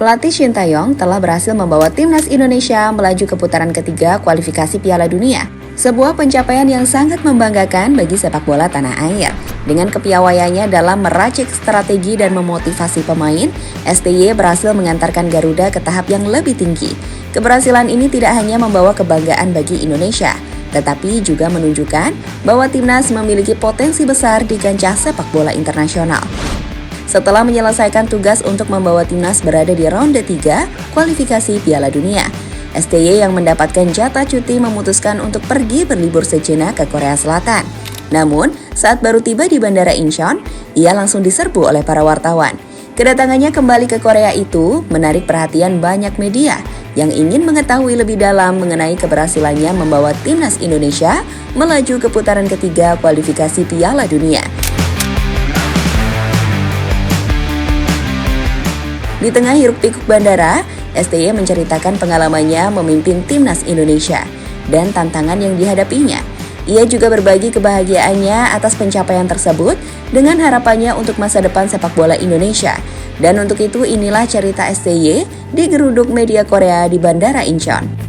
Pelatih Shin Tae-yong telah berhasil membawa timnas Indonesia melaju ke putaran ketiga kualifikasi Piala Dunia. Sebuah pencapaian yang sangat membanggakan bagi sepak bola tanah air. Dengan kepiawaiannya dalam meracik strategi dan memotivasi pemain, STY berhasil mengantarkan Garuda ke tahap yang lebih tinggi. Keberhasilan ini tidak hanya membawa kebanggaan bagi Indonesia, tetapi juga menunjukkan bahwa timnas memiliki potensi besar di kancah sepak bola internasional. Setelah menyelesaikan tugas untuk membawa timnas berada di ronde 3 kualifikasi Piala Dunia, STY yang mendapatkan jatah cuti memutuskan untuk pergi berlibur sejenak ke Korea Selatan. Namun, saat baru tiba di Bandara Incheon, ia langsung diserbu oleh para wartawan. Kedatangannya kembali ke Korea itu menarik perhatian banyak media yang ingin mengetahui lebih dalam mengenai keberhasilannya membawa timnas Indonesia melaju ke putaran ketiga kualifikasi Piala Dunia. Di tengah hiruk-pikuk bandara, STY menceritakan pengalamannya memimpin timnas Indonesia dan tantangan yang dihadapinya. Ia juga berbagi kebahagiaannya atas pencapaian tersebut dengan harapannya untuk masa depan sepak bola Indonesia. Dan untuk itu inilah cerita STY di geruduk media Korea di Bandara Incheon.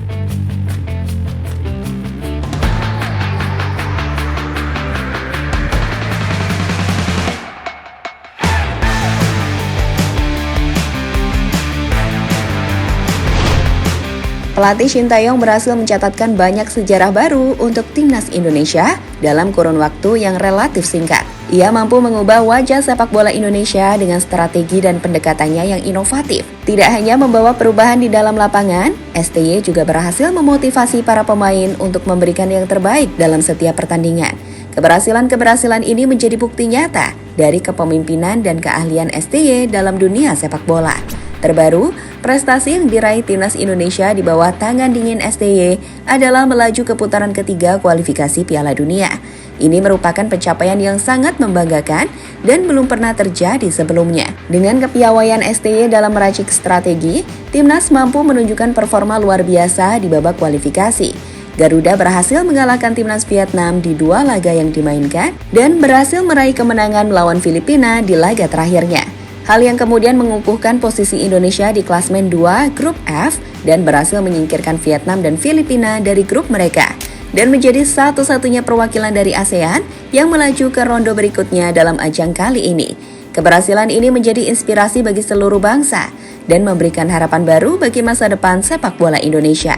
Pelatih Shin Tae-yong berhasil mencatatkan banyak sejarah baru untuk timnas Indonesia dalam kurun waktu yang relatif singkat. Ia mampu mengubah wajah sepak bola Indonesia dengan strategi dan pendekatannya yang inovatif. Tidak hanya membawa perubahan di dalam lapangan, STY juga berhasil memotivasi para pemain untuk memberikan yang terbaik dalam setiap pertandingan. Keberhasilan ini menjadi bukti nyata dari kepemimpinan dan keahlian STY dalam dunia sepak bola. Terbaru, prestasi yang diraih timnas Indonesia di bawah tangan dingin STY adalah melaju ke putaran ketiga kualifikasi Piala Dunia. Ini merupakan pencapaian yang sangat membanggakan dan belum pernah terjadi sebelumnya. Dengan kepiawaian STY dalam meracik strategi, timnas mampu menunjukkan performa luar biasa di babak kualifikasi. Garuda berhasil mengalahkan timnas Vietnam di 2 laga yang dimainkan dan berhasil meraih kemenangan melawan Filipina di laga terakhirnya. Hal yang kemudian mengukuhkan posisi Indonesia di klasmen 2 grup F dan berhasil menyingkirkan Vietnam dan Filipina dari grup mereka dan menjadi satu-satunya perwakilan dari ASEAN yang melaju ke ronde berikutnya dalam ajang kali ini. Keberhasilan ini menjadi inspirasi bagi seluruh bangsa dan memberikan harapan baru bagi masa depan sepak bola Indonesia.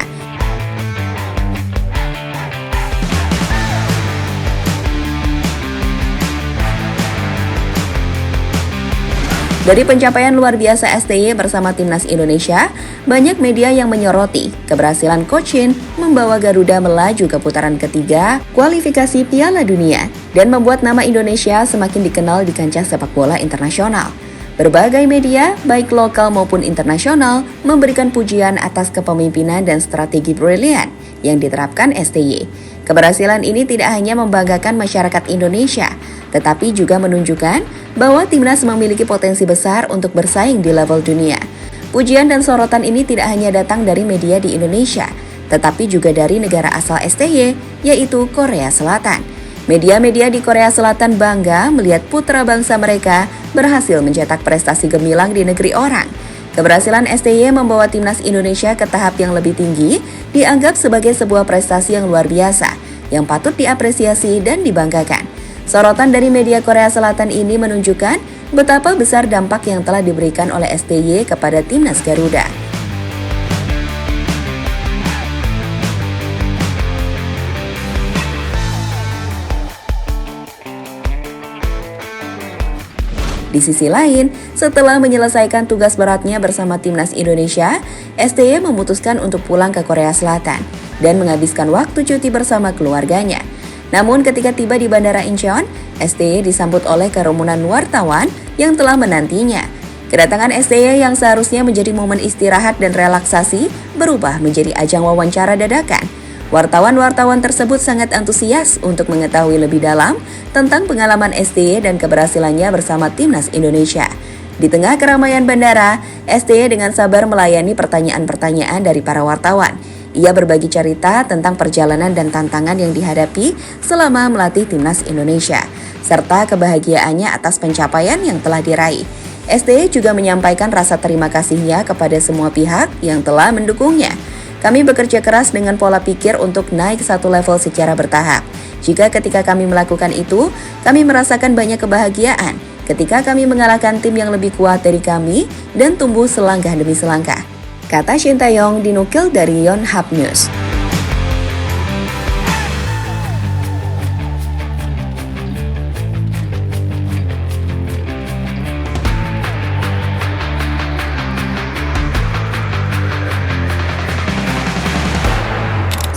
Dari pencapaian luar biasa STY bersama timnas Indonesia, banyak media yang menyoroti keberhasilan Coach Shin membawa Garuda melaju ke putaran ketiga kualifikasi Piala Dunia dan membuat nama Indonesia semakin dikenal di kancah sepak bola internasional. Berbagai media, baik lokal maupun internasional, memberikan pujian atas kepemimpinan dan strategi brilian yang diterapkan STY. Keberhasilan ini tidak hanya membanggakan masyarakat Indonesia, tetapi juga menunjukkan bahwa timnas memiliki potensi besar untuk bersaing di level dunia. Pujian dan sorotan ini tidak hanya datang dari media di Indonesia, tetapi juga dari negara asal STY, yaitu Korea Selatan. Media-media di Korea Selatan bangga melihat putra bangsa mereka berhasil mencetak prestasi gemilang di negeri orang. Keberhasilan STY membawa timnas Indonesia ke tahap yang lebih tinggi dianggap sebagai sebuah prestasi yang luar biasa, yang patut diapresiasi dan dibanggakan. Sorotan dari media Korea Selatan ini menunjukkan betapa besar dampak yang telah diberikan oleh STY kepada timnas Garuda. Di sisi lain, setelah menyelesaikan tugas beratnya bersama timnas Indonesia, STY memutuskan untuk pulang ke Korea Selatan dan menghabiskan waktu cuti bersama keluarganya. Namun ketika tiba di Bandara Incheon, STY disambut oleh kerumunan wartawan yang telah menantinya. Kedatangan STY yang seharusnya menjadi momen istirahat dan relaksasi berubah menjadi ajang wawancara dadakan. Wartawan-wartawan tersebut sangat antusias untuk mengetahui lebih dalam tentang pengalaman STY dan keberhasilannya bersama timnas Indonesia. Di tengah keramaian bandara, STY dengan sabar melayani pertanyaan-pertanyaan dari para wartawan. Ia berbagi cerita tentang perjalanan dan tantangan yang dihadapi selama melatih timnas Indonesia, serta kebahagiaannya atas pencapaian yang telah diraih. STY juga menyampaikan rasa terima kasihnya kepada semua pihak yang telah mendukungnya. Kami bekerja keras dengan pola pikir untuk naik satu level secara bertahap. Jika ketika kami melakukan itu, kami merasakan banyak kebahagiaan ketika kami mengalahkan tim yang lebih kuat dari kami dan tumbuh selangkah demi selangkah, kata Shin Tae-yong dinukil dari Yonhap News.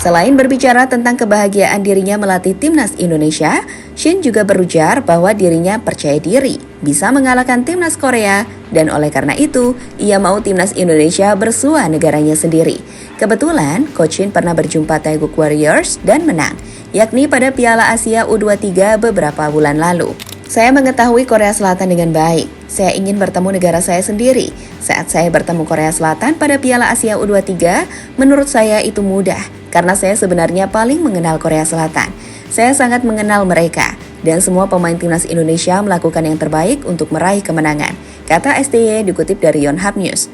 Selain berbicara tentang kebahagiaan dirinya melatih timnas Indonesia, Shin juga berujar bahwa dirinya percaya diri bisa mengalahkan timnas Korea dan oleh karena itu, ia mau timnas Indonesia bersua negaranya sendiri. Kebetulan, Coach Shin pernah berjumpa Taeguk Warriors dan menang, yakni pada Piala Asia U23 beberapa bulan lalu. Saya mengetahui Korea Selatan dengan baik. Saya ingin bertemu negara saya sendiri. Saat saya bertemu Korea Selatan pada Piala Asia U23, menurut saya itu mudah. Karena saya sebenarnya paling mengenal Korea Selatan. Saya sangat mengenal mereka. Dan semua pemain timnas Indonesia melakukan yang terbaik untuk meraih kemenangan, kata STY dikutip dari Yonhap News.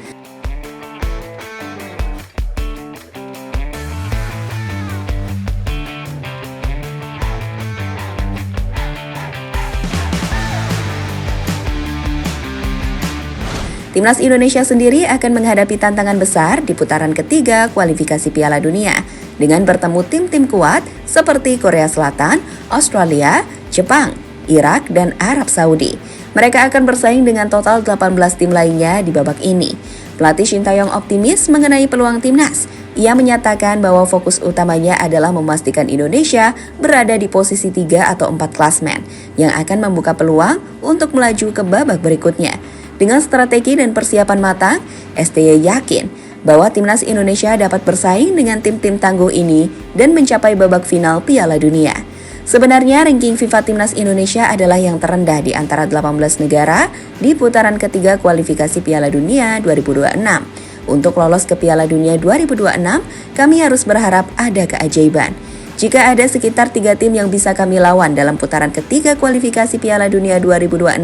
Timnas Indonesia sendiri akan menghadapi tantangan besar di putaran ketiga kualifikasi Piala Dunia dengan bertemu tim-tim kuat seperti Korea Selatan, Australia, Jepang, Irak, dan Arab Saudi. Mereka akan bersaing dengan total 18 tim lainnya di babak ini. Pelatih Shin Tae-yong optimis mengenai peluang timnas. Ia menyatakan bahwa fokus utamanya adalah memastikan Indonesia berada di posisi 3 atau 4 klasmen yang akan membuka peluang untuk melaju ke babak berikutnya. Dengan strategi dan persiapan matang, STY yakin bahwa timnas Indonesia dapat bersaing dengan tim-tim tangguh ini dan mencapai babak final Piala Dunia. Sebenarnya ranking FIFA Timnas Indonesia adalah yang terendah di antara 18 negara di putaran ketiga kualifikasi Piala Dunia 2026. Untuk lolos ke Piala Dunia 2026, kami harus berharap ada keajaiban. Jika ada sekitar 3 tim yang bisa kami lawan dalam putaran ketiga kualifikasi Piala Dunia 2026,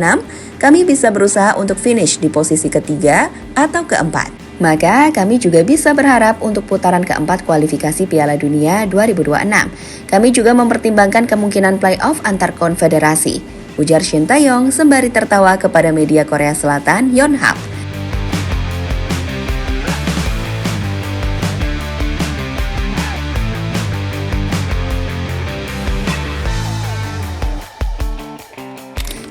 kami bisa berusaha untuk finish di posisi ketiga atau keempat. Maka kami juga bisa berharap untuk putaran keempat kualifikasi Piala Dunia 2026. Kami juga mempertimbangkan kemungkinan playoff antar konfederasi, ujar Shin Tae-yong sembari tertawa kepada media Korea Selatan Yonhap.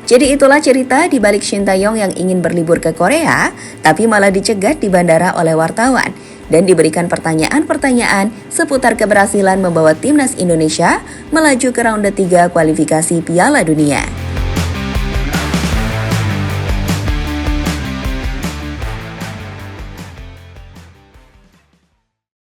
Jadi itulah cerita di balik Shin Tae-yong yang ingin berlibur ke Korea, tapi malah dicegat di bandara oleh wartawan dan diberikan pertanyaan-pertanyaan seputar keberhasilan membawa timnas Indonesia melaju ke ronde 3 kualifikasi Piala Dunia.